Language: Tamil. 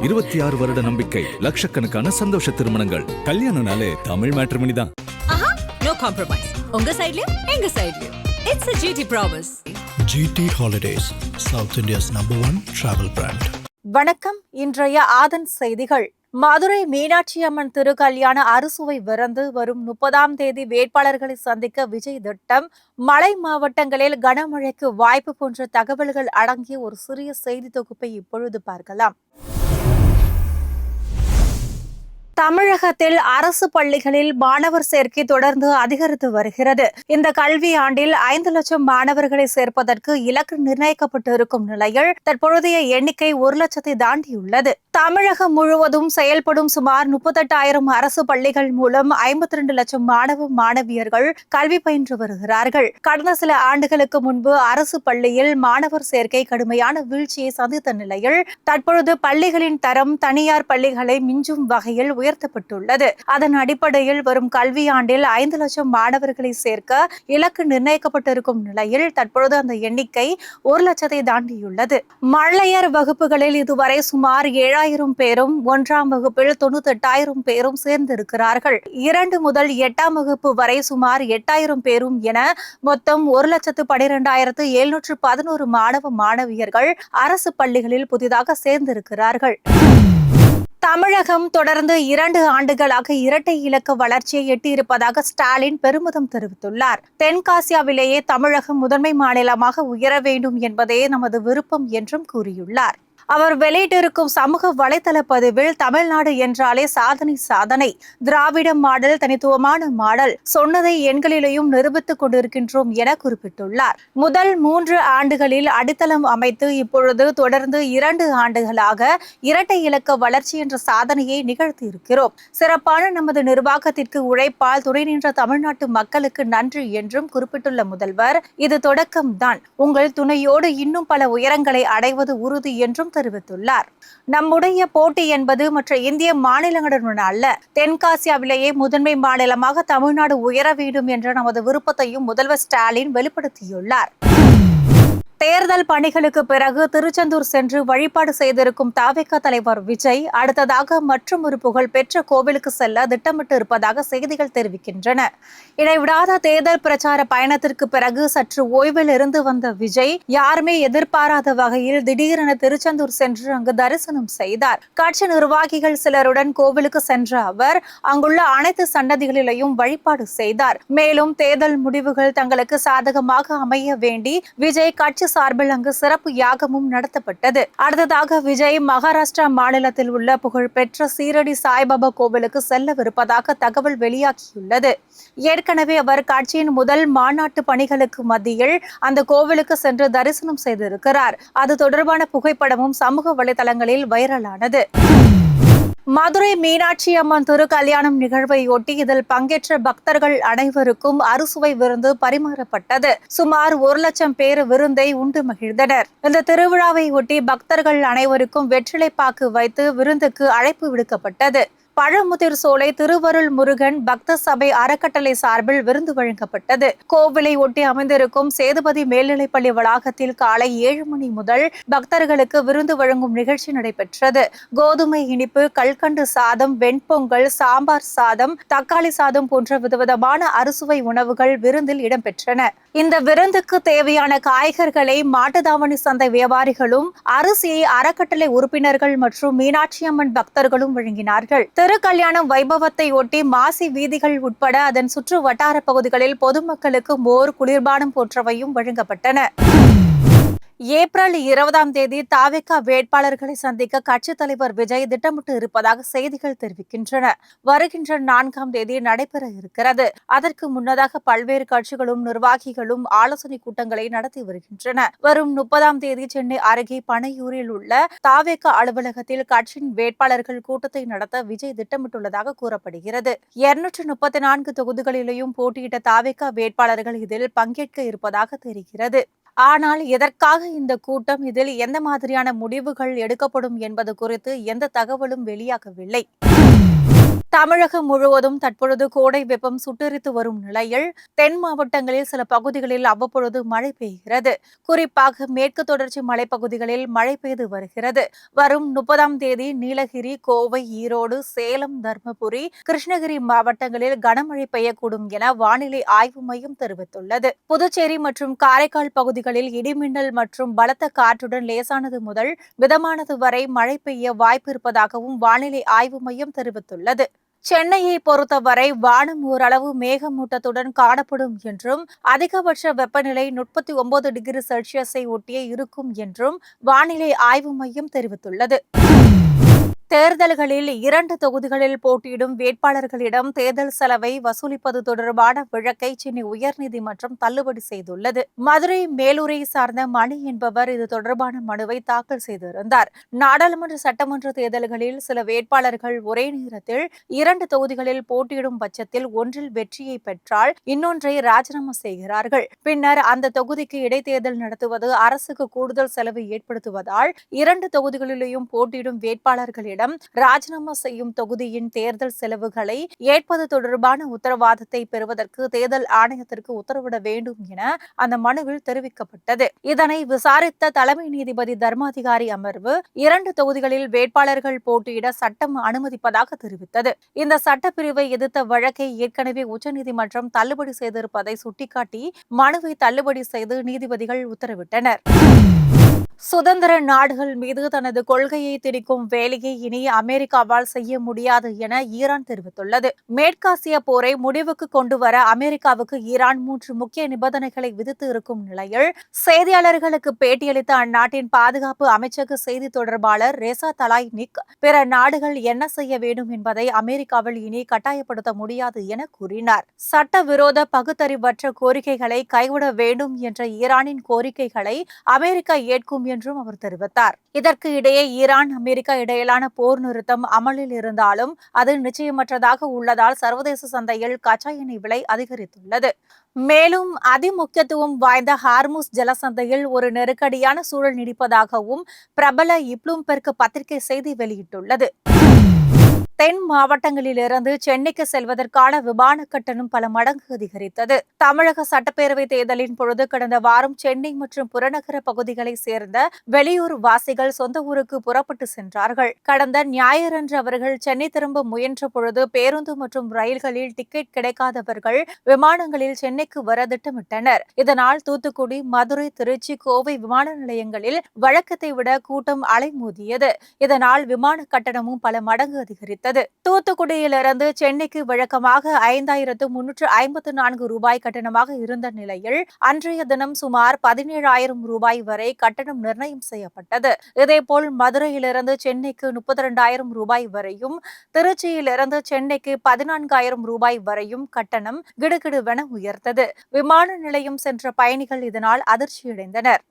26 வருட நம்பிக்கை, லட்சக்கணக்கான சந்தோஷ திருமணங்கள். கல்யாணம்னாலே தமிழ் மேட்ரிமோனி தான். No compromise. உங்க சைடுலயும் எங்க சைடுலயும். It's a GT promise. GT Holidays, South India's #1 travel brand. வணக்கம். இன்றைய ஆதன் செய்திகள். மதுரை மீனாட்சி அம்மன் திருக்கல்யாண அறுசுவை விருந்து வரும் 30ஆம் தேதி வேட்பாளர்களை சந்திக்க விஜய் திட்டம். மலை மாவட்டங்களில் கனமழைக்கு வாய்ப்பு போன்ற தகவல்கள் அடங்கிய ஒரு சிறிய செய்தி தொகுப்பை இப்பொழுது பார்க்கலாம். தமிழகத்தில் அரசு பள்ளிகளில் மாணவர் சேர்க்கை தொடர்ந்து அதிகரித்து வருகிறது. இந்த கல்வி ஆண்டில் 5 லட்சம் மாணவர்களை சேர்ப்பதற்கு இலக்கு நிர்ணயிக்கப்பட்டு இருக்கும் நிலையில் தற்பொழுதைய எண்ணிக்கை 1 லட்சத்தை தாண்டியுள்ளது. தமிழகம் முழுவதும் செயல்படும் சுமார் 38,000 அரசு பள்ளிகள் மூலம் 52 லட்சம் மாணவ மாணவியர்கள் கல்வி பயின்று வருகிறார்கள். கடந்த சில ஆண்டுகளுக்கு முன்பு அரசு பள்ளியில் மாணவர் சேர்க்கை கடுமையான வீழ்ச்சியை சந்தித்த நிலையில் தற்பொழுது பள்ளிகளின் தரம் தனியார் பள்ளிகளை மிஞ்சும் வகையில் உயர்த்தப்பட்டுள்ளது. அதன் அடிப்படையில் வரும் கல்வியாண்டில் 5 லட்சம் மாணவர்களை சேர்க்க இலக்கு நிர்ணயிக்கப்பட்டிருக்கும் நிலையில் தற்பொழுது அந்த எண்ணிக்கை 1 லட்சத்தை தாண்டியுள்ளது. மழலையர் வகுப்புகளில் இதுவரை சுமார் 7,000 பேரும் 1ஆம் வகுப்பில் 98,000 பேரும் சேர்ந்திருக்கிறார்கள். 2 முதல் 8ஆம் வகுப்பு வரை சுமார் 8,000 பேரும் என மொத்தம் 1,12,711 மாணவ மாணவியர்கள் அரசு பள்ளிகளில் புதிதாக சேர்ந்திருக்கிறார்கள். தமிழகம் தொடர்ந்து 2 ஆண்டுகளாக இரட்டை இலக்க வளர்ச்சியை எட்டியிருப்பதாக ஸ்டாலின் பெருமிதம் தெரிவித்துள்ளார். தென்காசியாவிலேயே தமிழகம் முதன்மை மாநிலமாக உயர வேண்டும் என்பதே நமது விருப்பம் என்றும் கூறியுள்ளார். அவர் வெளியிட்டிருக்கும் சமூக வலைதள பதிவில் தமிழ்நாடு என்றாலே சாதனை, திராவிட மாடல் தனித்துவமான மாடல், சொன்னதை எண்களிலேயும் நிரூபித்துக் கொண்டிருக்கின்றோம் என குறிப்பிட்டுள்ளார். முதல் 3 ஆண்டுகளில் அடித்தளம் அமைத்து இப்பொழுது தொடர்ந்து 2 ஆண்டுகளாக இரட்டை இலக்க வளர்ச்சி என்ற சாதனையை நிகழ்த்தியிருக்கிறோம். சிறப்பான நமது நிர்வாகத்திற்கு உழைப்பால் துணை நின்ற தமிழ்நாட்டு மக்களுக்கு நன்றி என்றும் குறிப்பிட்டுள்ள முதல்வர், இது தொடக்கம்தான், உங்கள் துணையோடு இன்னும் பல உயரங்களை அடைவது உறுதி என்றும் தெரிவித்துள்ளார். நம்முடைய போட்டி என்பது மற்ற இந்திய மாநிலங்களுடன் அல்ல, தென்காசியாவிலேயே முதன்மை மாநிலமாக தமிழ்நாடு உயர வேண்டும் என்ற நமது விருப்பத்தையும் முதல்வர் ஸ்டாலின் வெளிப்படுத்தியுள்ளார். தேர்தல் பணிகளுக்கு பிறகு திருச்செந்தூர் சென்று வழிபாடு செய்திருக்கும் தவிக தலைவர் விஜய் அடுத்ததாக மற்றொரு புகழ்பெற்ற கோவிலுக்கு செல்ல திட்டமிட்டு இருப்பதாக செய்திகள் தெரிவிக்கின்றன. இடைவிடாத தேர்தல் பிரச்சார பயணத்திற்கு பிறகு சற்று ஓய்வில் இருந்து வந்த விஜய் யாருமே எதிர்பாராத வகையில் திடீரென திருச்செந்தூர் சென்று அங்கு தரிசனம் செய்தார். கட்சி நிர்வாகிகள் சிலருடன் கோவிலுக்கு சென்ற அவர் அங்குள்ள அனைத்து சன்னதிகளிலையும் வழிபாடு செய்தார். மேலும் தேர்தல் முடிவுகள் தங்களுக்கு சாதகமாக அமைய வேண்டி விஜய் கட்சி சார்பில் அங்கு சிறப்பு யாகமும் நடத்தப்பட்டது. அடுத்ததாக விஜய் மகாராஷ்டிரா மாநிலத்தில் உள்ள புகழ்பெற்ற சீரடி சாய்பாபா கோவிலுக்கு செல்லவிருப்பதாக தகவல் வெளியாகியுள்ளது. ஏற்கனவே அவர் கட்சியின் முதல் மாநாட்டு பணிகளுக்கு மத்தியில் அந்த கோவிலுக்கு சென்று தரிசனம் செய்திருக்கிறார். அது தொடர்பான புகைப்படமும் சமூக வலைதளங்களில் வைரலானது. மதுரை மீனாட்சி அம்மன் திருக்கல்யாணம் நிகழ்வையொட்டி இதில் பங்கேற்ற பக்தர்கள் அனைவருக்கும் அறுசுவை விருந்து பரிமாறப்பட்டது. சுமார் 1 லட்சம் பேர் விருந்தை உண்டு மகிழ்ந்தனர். இந்த திருவிழாவை ஒட்டி பக்தர்கள் அனைவருக்கும் வெற்றிலைப்பாக்கு வைத்து விருந்துக்கு அழைப்பு விடுக்கப்பட்டது. பழமுதிர் சோலை திருவருள் முருகன் பக்த சபை அறக்கட்டளை சார்பில் விருந்து வழங்கப்பட்டது. கோவிலை ஒட்டி அமைந்திருக்கும் சேதுபதி மேல்நிலைப்பள்ளி வளாகத்தில் காலை 7 மணி முதல் பக்தர்களுக்கு விருந்து வழங்கும் நிகழ்ச்சி நடைபெற்றது. கோதுமை இனிப்பு, கல்கண்டு சாதம், வெண்பொங்கல், சாம்பார் சாதம், தக்காளி சாதம் போன்ற விதவிதமான அறுசுவை உணவுகள் விருந்தில் இடம்பெற்றன. இந்த விருந்துக்கு தேவையான காய்கறிகளை மாட்டுத்தாவணி சந்தை வியாபாரிகளும் அரிசியை அறக்கட்டளை உறுப்பினர்கள் மற்றும் மீனாட்சி அம்மன் பக்தர்களும் வழங்கினார்கள். திருக்கல்யாணம் வைபவத்தை ஒட்டி மாசி வீதிகள் உட்பட அதன் சுற்று வட்டார பகுதிகளில் பொதுமக்களுக்கு மோர், குளிர்பானம் போன்றவையும் வழங்கப்பட்டன. ஏப்ரல் 20ஆம் தேதி தவிக வேட்பாளர்களை சந்திக்க கட்சித் தலைவர் விஜய் திட்டமிட்டு இருப்பதாக செய்திகள் தெரிவிக்கின்றன. வருகின்ற 4ஆம் தேதி நடைபெற இருக்கிறது. அதற்கு முன்னதாக பல்வேறு கட்சிகளும் நிர்வாகிகளும் ஆலோசனை கூட்டங்களை நடத்தி வருகின்றன. வரும் 30ஆம் தேதி சென்னை அருகே பனையூரில் உள்ள தவிக அலுவலகத்தில் கட்சியின் வேட்பாளர்கள் கூட்டத்தை நடத்த விஜய் திட்டமிட்டுள்ளதாக கூறப்படுகிறது. 234 தொகுதிகளிலேயும் போட்டியிட்ட தவிக வேட்பாளர்கள் இதில் பங்கேற்க இருப்பதாக தெரிகிறது. ஆனால் எதற்காக இந்த கூட்டம், இதில் எந்த மாதிரியான முடிவுகள் எடுக்கப்படும் என்பது குறித்து எந்த தகவலும் வெளியாகவில்லை. தமிழகம் முழுவதும் தற்பொழுது கோடை வெப்பம் சுட்டெரித்து வரும் நிலையில் தென் மாவட்டங்களில் சில பகுதிகளில் அவ்வப்பொழுது மழை பெய்கிறது. குறிப்பாக மேற்கு தொடர்ச்சி மலைப்பகுதிகளில் மழை பெய்து வருகிறது. வரும் 30ஆம் தேதி நீலகிரி, கோவை, ஈரோடு, சேலம், தர்மபுரி, கிருஷ்ணகிரி மாவட்டங்களில் கனமழை பெய்யக்கூடும் என வானிலை ஆய்வு மையம் தெரிவித்துள்ளது. புதுச்சேரி மற்றும் காரைக்கால் பகுதிகளில் இடிமின்னல் மற்றும் பலத்த காற்றுடன் லேசானது முதல் மிதமானது வரை மழை பெய்ய வாய்ப்பு இருப்பதாகவும் வானிலை ஆய்வு மையம் தெரிவித்துள்ளது. சென்னையை பொறுத்தவரை வானம் ஓரளவு மேகமூட்டத்துடன் காணப்படும் என்றும் அதிகபட்ச வெப்பநிலை 39 டிகிரி செல்சியஸை ஒட்டியே இருக்கும் என்றும் வானிலை ஆய்வு மையம் தெரிவித்துள்ளது. தேர்தல்களில் 2 தொகுதிகளில் போட்டியிடும் வேட்பாளர்களிடம் தேர்தல் செலவை வசூலிப்பது தொடர்பான வழக்கை சென்னை உயர்நீதிமன்றம் தள்ளுபடி செய்துள்ளது. மதுரை மேலூரை சார்ந்த மணி என்பவர் இது தொடர்பான மனுவை தாக்கல் செய்திருந்தார். நாடாளுமன்ற, சட்டமன்ற தேர்தல்களில் சில வேட்பாளர்கள் ஒரே நேரத்தில் 2 தொகுதிகளில் போட்டியிடும் பட்சத்தில் ஒன்றில் வெற்றியை பெற்றால் இன்னொன்றை ராஜினாமா செய்கிறார்கள். பின்னர் அந்த தொகுதிக்கு இடைத்தேர்தல் நடத்துவது அரசுக்கு கூடுதல் செலவு ஏற்படுத்துவதால் 2 தொகுதிகளிலேயும் போட்டியிடும் வேட்பாளர்களிடம் ராஜினாமா செய்யும் தொகுதியின் தேர்தல் செலவுகளை ஏற்பது தொடர்பான உத்தரவாதத்தை பெறுவதற்கு தேர்தல் ஆணையத்திற்கு உத்தரவிட வேண்டும் என அந்த மனுவில் தெரிவிக்கப்பட்டது. இதனை விசாரித்த தலைமை நீதிபதி தர்மாதிகாரி அமர்வு 2 தொகுதிகளில் வேட்பாளர்கள் போட்டியிட சட்டம் அனுமதிப்பதாக தெரிவித்தது. இந்த சட்டப்பிரிவை எதிர்த்த வழக்கை ஏற்கனவே உச்சநீதிமன்றம் தள்ளுபடி செய்திருப்பதை சுட்டிக்காட்டி மனுவை தள்ளுபடி செய்து நீதிபதிகள் உத்தரவிட்டனர். சுதந்திர நாடுகள் மீது தனது கொள்கையை திணிக்கும் வேலையை இனி அமெரிக்காவால் செய்ய முடியாது என ஈரான் தெரிவித்துள்ளது. மேற்காசிய போரை முடிவுக்கு கொண்டுவர அமெரிக்காவுக்கு ஈரான் 3 முக்கிய நிபந்தனைகளை விதித்து இருக்கும் நிலையில் செய்தியாளர்களுக்கு பேட்டியளித்த அந்நாட்டின் பாதுகாப்பு அமைச்சக செய்தி தொடர்பாளர் ரெசா தலாய்னிக் பிற நாடுகள் என்ன செய்ய வேண்டும் என்பதை அமெரிக்காவில் இனி கட்டாயப்படுத்த முடியாது என கூறினார். சட்டவிரோத பகுத்தறிவற்ற கோரிக்கைகளை கைவிட வேண்டும் என்ற ஈரானின் கோரிக்கைகளை அமெரிக்கா ஏற்கும் என்றும் அவர் தெரிவித்தார். இதற்கு இடையே ஈரான், அமெரிக்கா இடையிலான போர் நிறுத்தம் அமலில் இருந்தாலும் அது நிச்சயமற்றதாக உள்ளதால் சர்வதேச சந்தையில் கச்சா எண்ணெய் விலை அதிகரித்துள்ளது. மேலும் அதிமுக்கியத்துவம் வாய்ந்த ஹார்முஸ் ஜலசந்தையில் ஒரு நெருக்கடியான சூழல் நீடிப்பதாகவும் பிரபல ப்ளூம்பெர்க் பத்திரிகை செய்தி வெளியிட்டுள்ளது. தென் மாவட்டங்களிலிருந்து சென்னைக்கு செல்வதற்கான விமான கட்டணம் பல மடங்கு அதிகரித்தது. தமிழக சட்டப்பேரவை தேர்தலின் பொழுது கடந்த வாரம் சென்னை மற்றும் புறநகர பகுதிகளைச் சேர்ந்த வெளியூர் வாசிகள் சொந்த ஊருக்கு புறப்பட்டு சென்றார்கள். கடந்த ஞாயிறன்று அவர்கள் சென்னை திரும்ப முயன்ற பொழுது பேருந்து மற்றும் ரயில்களில் டிக்கெட் கிடைக்காதவர்கள் விமானங்களில் சென்னைக்கு வர திட்டமிட்டனர். இதனால் தூத்துக்குடி, மதுரை, திருச்சி, கோவை விமான நிலையங்களில் வழக்கத்தை விட கூட்டம் அலைமோதியது. இதனால் விமான கட்டணமும் பல மடங்கு அதிகரித்தது. தூத்துக்குடியிலிருந்து சென்னைக்கு வழக்கமாக 5354 ரூபாய் கட்டணமாக இருந்த நிலையில் அன்றைய தினம் சுமார் 17,000 ரூபாய் வரை கட்டணம் நிர்ணயம் செய்யப்பட்டது. இதேபோல் மதுரையிலிருந்து சென்னைக்கு 32,000 ரூபாய் வரையும், திருச்சியிலிருந்து சென்னைக்கு 14,000 ரூபாய் வரையும் கட்டணம் கிடுகிடுவென உயர்ந்தது. விமான நிலையம் சென்ற பயணிகள் இதனால் அதிர்ச்சியடைந்தனர்.